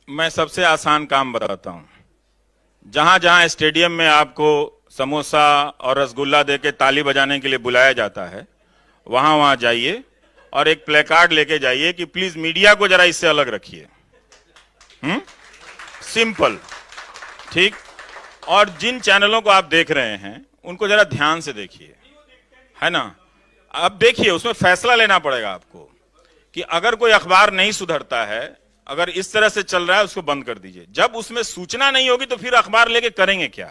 मैं सबसे आसान काम बताता हूं। जहां जहां स्टेडियम में आपको समोसा और रसगुल्ला देके ताली बजाने के लिए बुलाया जाता है, वहां वहां जाइए और एक प्लेकार्ड लेके जाइए कि प्लीज मीडिया को जरा इससे अलग रखिए। सिंपल, ठीक। और जिन चैनलों को आप देख रहे हैं उनको जरा ध्यान से देखिए, है ना। अब देखिए, उसमें फैसला लेना पड़ेगा आपको कि अगर कोई अखबार नहीं सुधरता है, अगर इस तरह से चल रहा है, उसको बंद कर दीजिए। जब उसमें सूचना नहीं होगी तो फिर अखबार लेके करेंगे क्या।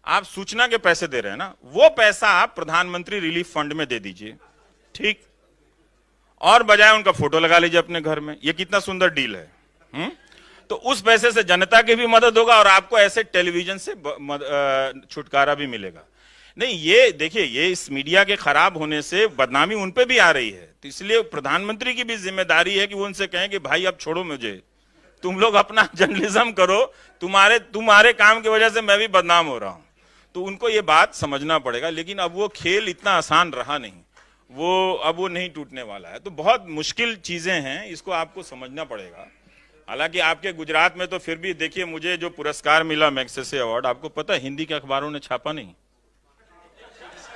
आप सूचना के पैसे दे रहे हैं ना, वो पैसा आप प्रधानमंत्री रिलीफ फंड में दे दीजिए, ठीक। और बजाय उनका फोटो लगा लीजिए अपने घर में। ये कितना सुंदर डील है। तो उस पैसे से जनता की भी मदद होगा और आपको ऐसे टेलीविजन से छुटकारा भी मिलेगा। नहीं, ये देखिए, ये इस मीडिया के खराब होने से बदनामी उन पे भी आ रही है। तो इसलिए प्रधानमंत्री की भी जिम्मेदारी है कि वो उनसे कहें कि भाई अब छोड़ो मुझे, तुम लोग अपना जर्नलिज्म करो, तुम्हारे काम की वजह से मैं भी बदनाम हो रहा हूं। तो उनको ये बात समझना पड़ेगा। लेकिन अब वो खेल इतना आसान रहा नहीं, अब वो नहीं टूटने वाला है। तो बहुत मुश्किल चीजें हैं, इसको आपको समझना पड़ेगा। हालांकि आपके गुजरात में तो फिर भी देखिए, मुझे जो पुरस्कार मिला मैग्सेसे अवार्ड, आपको पता है हिंदी के अखबारों ने छापा नहीं,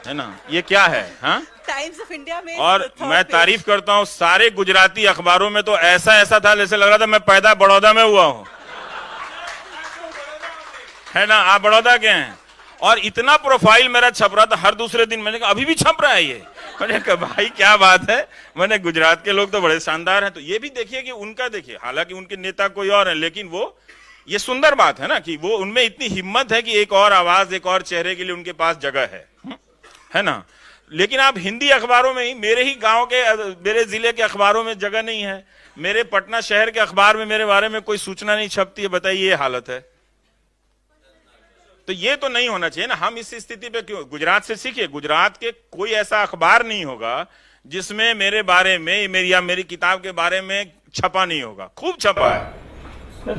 है ना। ये क्या है, हाँ, टाइम्स ऑफ इंडिया में। और मैं तारीफ करता हूं, सारे गुजराती अखबारों में तो ऐसा था जैसे लग रहा था मैं पैदा बड़ौदा में हुआ हूं, है ना। आप बड़ौदा के हैं और इतना प्रोफाइल मेरा छप रहा था हर दूसरे दिन। मैंने कहा अभी भी छप रहा है ये। मैंने कहा भाई क्या बात है। मैंने गुजरात के लोग तो बड़े शानदार हैं। तो ये भी देखिए कि उनका, देखिए हालांकि उनके नेता कोई और है, लेकिन वो, ये सुंदर बात है ना कि वो, उनमें इतनी हिम्मत है कि एक और आवाज, एक और चेहरे के लिए उनके पास जगह है ना। लेकिन आप हिंदी अखबारों में ही, मेरे ही गांव के, मेरे जिले के अखबारों में जगह नहीं है, मेरे पटना शहर के अखबार में मेरे बारे में कोई सूचना नहीं छपती है। बताइए, ये हालत है। तो ये तो नहीं होना चाहिए ना। हम इस स्थिति पे क्यों, गुजरात से सीखिए। गुजरात के कोई ऐसा अखबार नहीं होगा जिसमें मेरे बारे में, मेरी किताब के बारे में छपा नहीं होगा। खूब छपा है।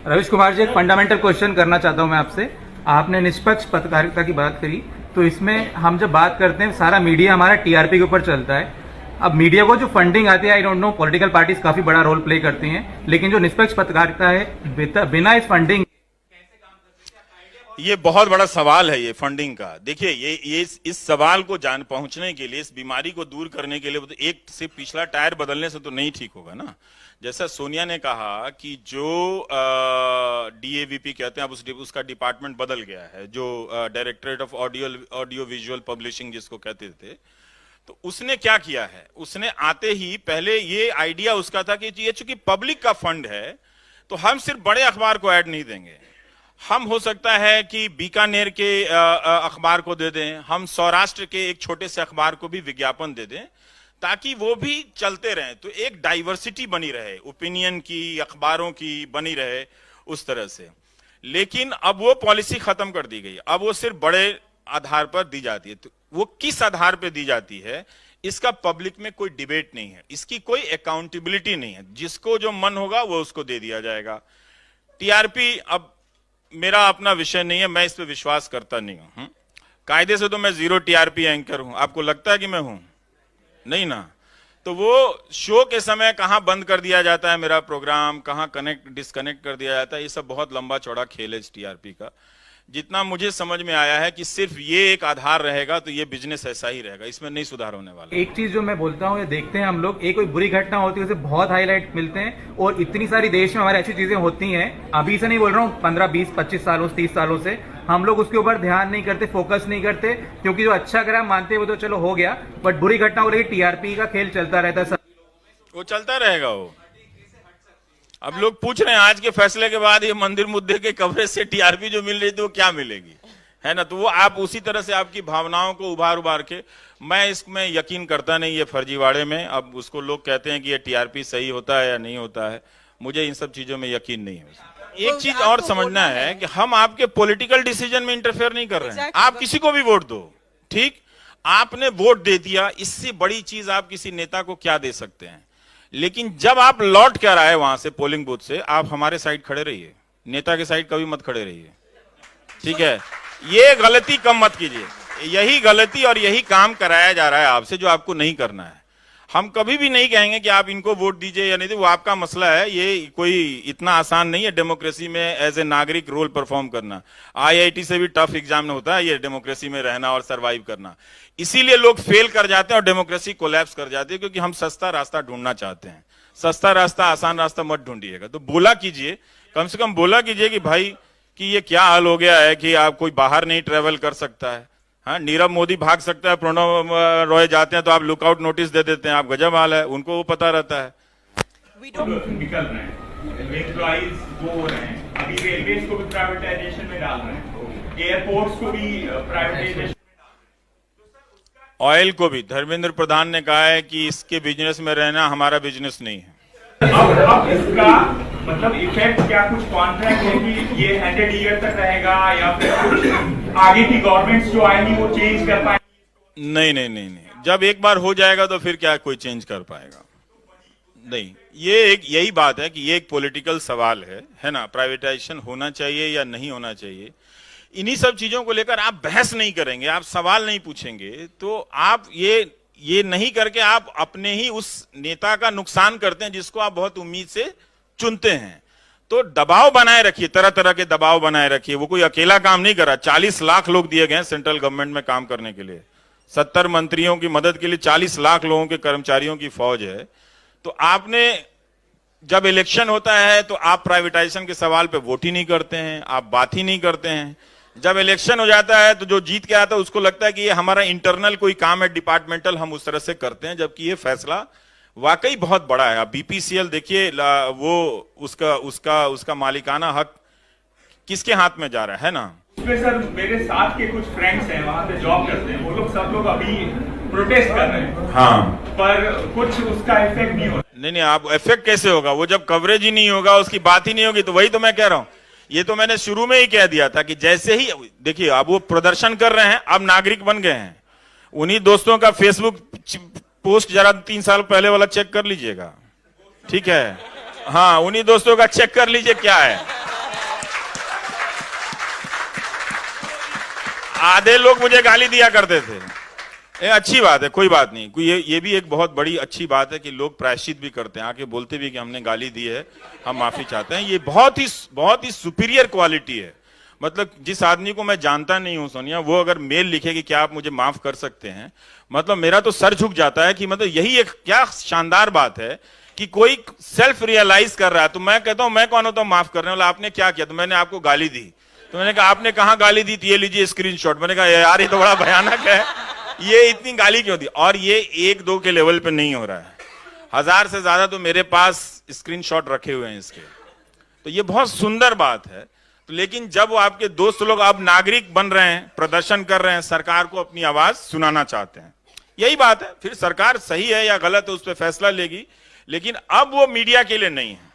रवीश कुमार जी, एक फंडामेंटल क्वेश्चन करना चाहता हूं मैं आपसे। आपने निष्पक्ष पत्रकारिता की बात करी, तो इसमें हम जब बात करते हैं, सारा मीडिया हमारा टीआरपी के ऊपर चलता है। अब मीडिया को जो फंडिंग आती है, I don't know, political parties काफी बड़ा रोल प्ले करती हैं, लेकिन जो निष्पक्ष पत्रकारिता है, बिना इस फंडिंग, ये बहुत बड़ा सवाल है ये फंडिंग का। देखिए, ये इस सवाल को पहुंचने के लिए, इस बीमारी को दूर करने के लिए, तो एक से पिछला टायर बदलने से तो नहीं ठीक होगा ना। जैसा सोनिया ने कहा कि जो डीएवीपी कहते हैं, अब उसका डिपार्टमेंट बदल गया है, जो directorate of audio visual publishing जिसको कहते थे। तो उसने क्या किया है, उसने आते ही पहले ये आइडिया उसका था कि ये चूंकि पब्लिक का फंड है तो हम सिर्फ बड़े अखबार को ऐड नहीं देंगे, हम हो सकता है कि बीकानेर के अखबार को दे दें, हम सौराष्ट्र के एक छोटे से अखबार को भी विज्ञापन दे दें, ताकि वो भी चलते रहें। तो एक डाइवर्सिटी बनी रहे, ओपिनियन की, अखबारों की बनी रहे, उस तरह से। लेकिन अब वो पॉलिसी खत्म कर दी गई। अब वो सिर्फ बड़े आधार पर दी जाती है। तो वो किस आधार पर दी जाती है, इसका पब्लिक में कोई डिबेट नहीं है, इसकी कोई अकाउंटेबिलिटी नहीं है। जिसको जो मन होगा वो उसको दे दिया जाएगा। टीआरपी अब मेरा अपना विषय नहीं है, मैं इस पे विश्वास करता नहीं हूं। कायदे से तो मैं 0 टीआरपी एंकर हूं। आपको लगता है कि मैं हूं? नहीं ना। तो वो शो के समय कहां बंद कर दिया जाता है मेरा प्रोग्राम, कहां डिस्कनेक्ट कर दिया जाता है, ये सब बहुत लंबा चौड़ा खेल है इस टीआरपी का। जितना मुझे समझ में आया है कि सिर्फ ये एक आधार रहेगा तो ये बिजनेस ऐसा ही रहेगा, इसमें नहीं सुधार होने वाला। एक चीज जो मैं बोलता हूँ, ये देखते हैं हम लोग, एक कोई बुरी घटना होती है उसे बहुत हाईलाइट मिलते हैं, और इतनी सारी देश में हमारे ऐसी चीजें होती हैं, अभी से नहीं बोल रहा हूँ, 15, 20, 25 सालों से, 30 सालों से हम लोग उसके ऊपर ध्यान नहीं करते, फोकस नहीं करते, क्योंकि जो अच्छा करा मानते हैं वो तो चलो हो गया, बट बुरी घटना हो रही है, टीआरपी का खेल चलता रहता है। वो चलता रहेगा। वो अब लोग पूछ रहे हैं आज के फैसले के बाद ये मंदिर मुद्दे के कवरेज से टीआरपी जो मिल रही थी वो क्या मिलेगी, है ना। तो वो आप उसी तरह से आपकी भावनाओं को उभार के, मैं इसमें यकीन करता नहीं ये फर्जीवाड़े में। अब उसको लोग कहते हैं कि ये टीआरपी सही होता है या नहीं होता है, मुझे इन सब चीजों में यकीन नहीं है। एक चीज और समझना है कि हम आपके पॉलिटिकल डिसीजन में इंटरफेयर नहीं कर रहे हैं। आप किसी को भी वोट दो, ठीक, आपने वोट दे दिया, इससे बड़ी चीज आप किसी नेता को क्या दे सकते हैं। लेकिन जब आप लौट कर आए वहां से, पोलिंग बूथ से, आप हमारे साइड खड़े रहिए, नेता के साइड कभी मत खड़े रहिए, ठीक है। ये गलती कम मत कीजिए। यही गलती और यही काम कराया जा रहा है आपसे जो आपको नहीं करना है। हम कभी भी नहीं कहेंगे कि आप इनको वोट दीजिए या नहीं दीजिए, वो आपका मसला है। ये कोई इतना आसान नहीं है डेमोक्रेसी में एज ए नागरिक रोल परफॉर्म करना। आईआईटी से भी टफ एग्जाम होता है ये डेमोक्रेसी में रहना और सरवाइव करना। इसीलिए लोग फेल कर जाते हैं और डेमोक्रेसी कोलैप्स कर जाती है, क्योंकि हम सस्ता रास्ता ढूंढना चाहते हैं। सस्ता रास्ता, आसान रास्ता मत ढूंढिएगा। तो बोला कीजिए, कम से कम बोला कीजिए कि भाई कि ये क्या हाल हो गया है कि आप कोई बाहर नहीं ट्रेवल कर सकता है। हाँ, नीरव मोदी भाग सकता है, प्रणब रॉय जाते हैं तो आप लुकआउट नोटिस दे देते हैं। आप गजब हाल है, उनको वो पता रहता है। निकल रहे हैं, एम्प्लॉइज वो हो रहे हैं, अभी रेलवेज को भी प्राइवेटाइजेशन में डाल रहे हैं, एयरपोर्ट्स को भी प्राइवेटाइजेशन। ऑयल को भी धर्मेंद्र प्रधान ने कहा है कि इसके बिजनेस में रहना हमारा बिजनेस नहीं है। अब इसका मतलब इफेक्ट क्या, कुछ कॉन्ट्रैक्ट है कि ये 100 ईयर तक रहेगा या फिर कुछ आगे की गवर्नमेंट्स जो आएंगी वो चेंज कर पाएंगी? नहीं नहीं नहीं नहीं, जब एक बार हो जाएगा तो फिर क्या कोई चेंज कर पाएगा? नहीं, ये एक यही बात है कि ये एक पॉलिटिकल सवाल है ना, प्राइवेटाइजेशन होना चाहिए या नहीं होना चाहिए। इन्हीं सब चीजों को लेकर आप बहस नहीं करेंगे, आप सवाल नहीं पूछेंगे, तो आप ये नहीं करके आप अपने ही उस नेता का नुकसान करते हैं जिसको आप बहुत उम्मीद से चुनते हैं। तो दबाव बनाए रखिए, तरह तरह के दबाव बनाए रखिए। वो कोई अकेला काम नहीं कर रहा। 40 लाख लोग दिए गए हैं सेंट्रल गवर्नमेंट में काम करने के लिए, 70 मंत्रियों की मदद के लिए 40 लाख लोगों के कर्मचारियों की फौज है। तो आपने जब इलेक्शन होता है तो आप प्राइवेटाइजेशन के सवाल पे वोट ही नहीं करते हैं, आप बात ही नहीं करते हैं। जब इलेक्शन हो जाता है तो जो जीत के आता है उसको लगता है कि ये हमारा इंटरनल कोई काम है, डिपार्टमेंटल, हम उस तरह से करते हैं, जबकि ये फैसला वाकई बहुत बड़ा है। आप बीपीसीएल देखिए, वो उसका मालिकाना हक किसके हाथ में जा रहा है ना। उसमें सर मेरे साथ के कुछ फ्रेंड्स हैं, वहां पे जॉब करते हैं, वो लोग सब लोग अभी प्रोटेस्ट कर रहे हैं। हाँ, पर कुछ उसका इफेक्ट नहीं हो रहा। नहीं, आप इफेक्ट कैसे होगा? वो जब कवरेज ही नहीं होगा, उसकी बात ही नहीं होगी, तो वही तो मैं कह रहा हूं। ये तो मैंने शुरू में ही कह दिया था कि जैसे ही देखिए अब वो प्रदर्शन कर रहे हैं, अब नागरिक बन गए हैं। उन्हीं दोस्तों का फेसबुक पोस्ट जरा 3 साल पहले वाला चेक कर लीजिएगा, ठीक है? हाँ, उन्हीं दोस्तों का चेक कर लीजिए क्या है। आधे लोग मुझे गाली दिया करते थे। ये अच्छी बात है, कोई बात नहीं। ये भी एक बहुत बड़ी अच्छी बात है कि लोग प्रायश्चित भी करते हैं, आके बोलते भी कि हमने गाली दी है, हम माफी चाहते हैं। ये बहुत ही सुपीरियर क्वालिटी है। मतलब जिस आदमी को मैं जानता नहीं हूं सोनिया, वो अगर मेल लिखे कि क्या आप मुझे माफ कर सकते हैं, मतलब मेरा तो सर झुक जाता है कि मतलब यही एक क्या शानदार बात है कि कोई सेल्फ रियलाइज कर रहा है। तो मैं कहता हूं मैं कौन होता हूं माफ करने वाला? आपने क्या किया? तो मैंने आपको गाली दी। तो मैंने कहा आपने कहां गाली दी? ये लीजिए स्क्रीनशॉट। मैंने कहा यार ये तो बड़ा भयानक है, ये इतनी गाली क्यों दी? और ये 1-2 के लेवल पे नहीं हो रहा है, 1000 से ज्यादा तो मेरे पास स्क्रीनशॉट रखे हुए हैं इसके। तो ये बहुत सुंदर बात है। तो लेकिन जब वो आपके दोस्त लोग अब नागरिक बन रहे हैं, प्रदर्शन कर रहे हैं, सरकार को अपनी आवाज सुनाना चाहते हैं, यही बात है। फिर सरकार सही है या गलत है उस पर फैसला लेगी, लेकिन अब वो मीडिया के लिए नहीं है।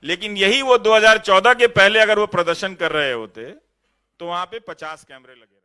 लेकिन यही वो 2014 के पहले अगर वो प्रदर्शन कर रहे होते तो वहां पे 50 कैमरे लगे।